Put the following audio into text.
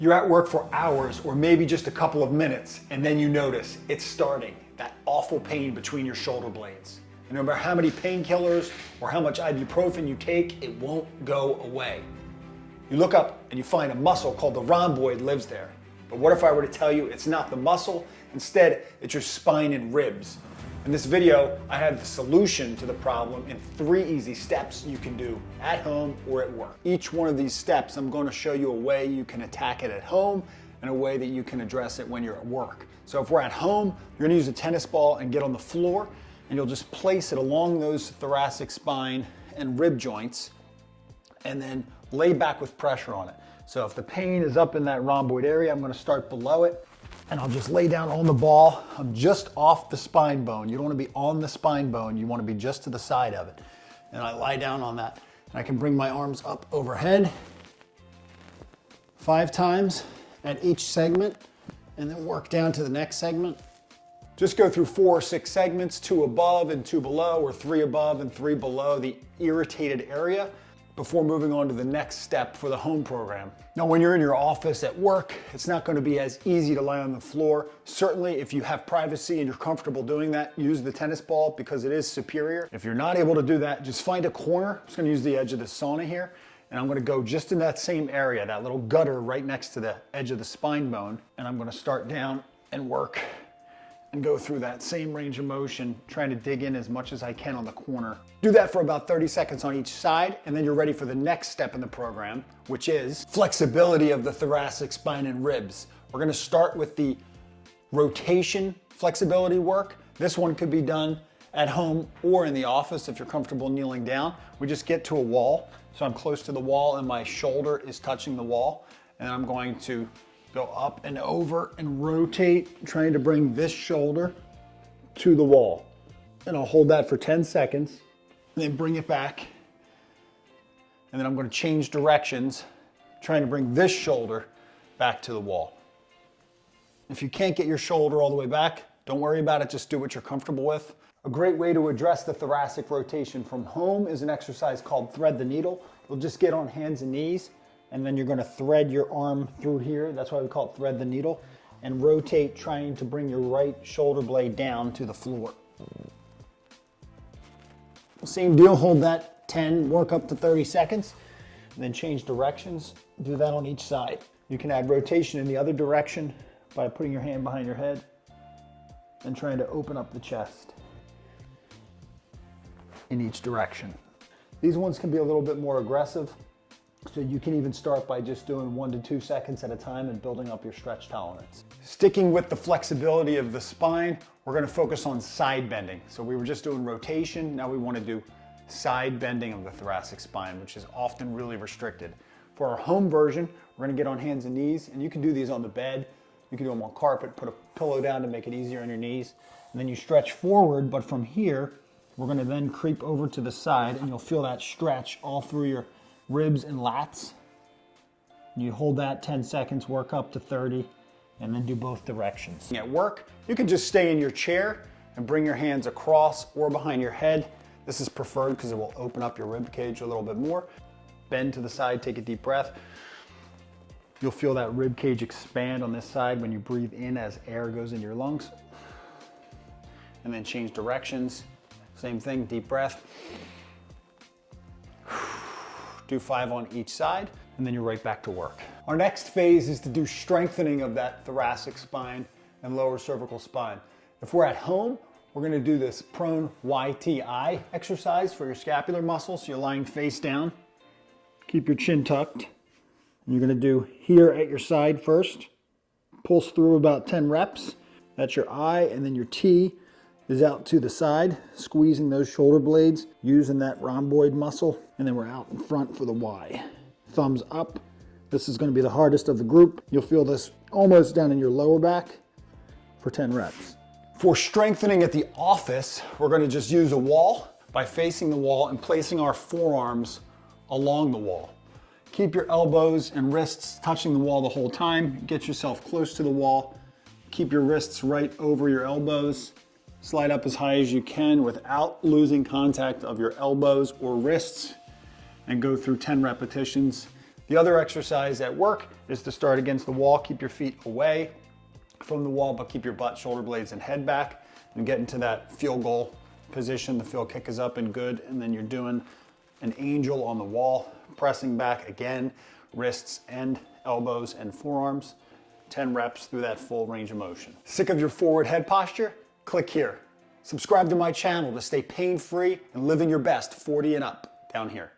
You're at work for hours or maybe just a couple of minutes, and then you notice it's starting, that awful pain between your shoulder blades. And no matter how many painkillers or how much ibuprofen you take, it won't go away. You look up and you find a muscle called the rhomboid lives there. But what if I were to tell you it's not the muscle, instead it's your spine and ribs? In this video, I have the solution to the problem in 3 easy steps you can do at home or at work. Each one of these steps, I'm going to show you a way you can attack it at home and a way that you can address it when you're at work. So if we're at home, you're going to use a tennis ball and get on the floor, and you'll just place it along those thoracic spine and rib joints, and then lay back with pressure on it. So if the pain is up in that rhomboid area, I'm going to start below it, and I'll just lay down on the ball. I'm just off the spine bone. You don't want to be on the spine bone. You want to be just to the side of it. And I lie down on that. And I can bring my arms up overhead 5 times at each segment, and then work down to the next segment. Just go through 4 or 6 segments, 2 above and 2 below, or 3 above and 3 below the irritated area, before moving on to the next step for the home program. Now, when you're in your office at work, it's not going to be as easy to lie on the floor. Certainly, if you have privacy and you're comfortable doing that, use the tennis ball because it is superior. If you're not able to do that, just find a corner. I'm just going to use the edge of the sauna here, and I'm going to go just in that same area, that little gutter right next to the edge of the spine bone, and I'm going to start down and work and go through that same range of motion, trying to dig in as much as I can on the corner. Do that for about 30 seconds on each side, and then you're ready for the next step in the program, which is flexibility of the thoracic spine and ribs. We're gonna start with the rotation flexibility work. This one could be done at home or in the office if you're comfortable kneeling down. We just get to a wall, so I'm close to the wall and my shoulder is touching the wall, and I'm going to go up and over and rotate, trying to bring this shoulder to the wall. And I'll hold that for 10 seconds, and then bring it back. And then I'm going to change directions, trying to bring this shoulder back to the wall. If you can't get your shoulder all the way back, don't worry about it, just do what you're comfortable with. A great way to address the thoracic rotation from home is an exercise called thread the needle. You'll just get on hands and knees, and then you're going to thread your arm through here. That's why we call it thread the needle, and rotate, trying to bring your right shoulder blade down to the floor. Same deal, hold that 10, work up to 30 seconds, and then change directions. Do that on each side. You can add rotation in the other direction by putting your hand behind your head and trying to open up the chest in each direction. These ones can be a little bit more aggressive, so you can even start by just doing 1 to 2 seconds at a time and building up your stretch tolerance. Sticking with the flexibility of the spine, we're going to focus on side bending. So we were just doing rotation, now we want to do side bending of the thoracic spine, which is often really restricted. For our home version, we're going to get on hands and knees, and you can do these on the bed, you can do them on carpet, put a pillow down to make it easier on your knees, and then you stretch forward, but from here, we're going to then creep over to the side, and you'll feel that stretch all through your ribs and lats. You hold that 10 seconds, work up to 30, and then do both directions. At work, you can just stay in your chair and bring your hands across or behind your head. This is preferred because it will open up your rib cage a little bit more. Bend to the side, take a deep breath. You'll feel that rib cage expand on this side when you breathe in as air goes into your lungs. And then change directions. Same thing, deep breath. Do 5 on each side, and then you're right back to work. Our next phase is to do strengthening of that thoracic spine and lower cervical spine. If we're at home, we're going to do this prone YTI exercise for your scapular muscles. So you're lying face down, keep your chin tucked, and you're going to do here at your side first. Pulse through about 10 reps. That's your I, and then your T is out to the side, squeezing those shoulder blades, using that rhomboid muscle, and then we're out in front for the Y. Thumbs up. This is going to be the hardest of the group. You'll feel this almost down in your lower back for 10 reps. For strengthening at the office, we're going to just use a wall by facing the wall and placing our forearms along the wall. Keep your elbows and wrists touching the wall the whole time. Get yourself close to the wall. Keep your wrists right over your elbows. Slide up as high as you can without losing contact of your elbows or wrists, and go through 10 repetitions. The other exercise at work is to start against the wall, keep your feet away from the wall, but keep your butt, shoulder blades, and head back, and get into that field goal position. The field kick is up and good, and then you're doing an angel on the wall, pressing back again, wrists and elbows and forearms, 10 reps through that full range of motion. Sick of your forward head posture? Click here. Subscribe to my channel to stay pain-free and living your best 40 and up down here.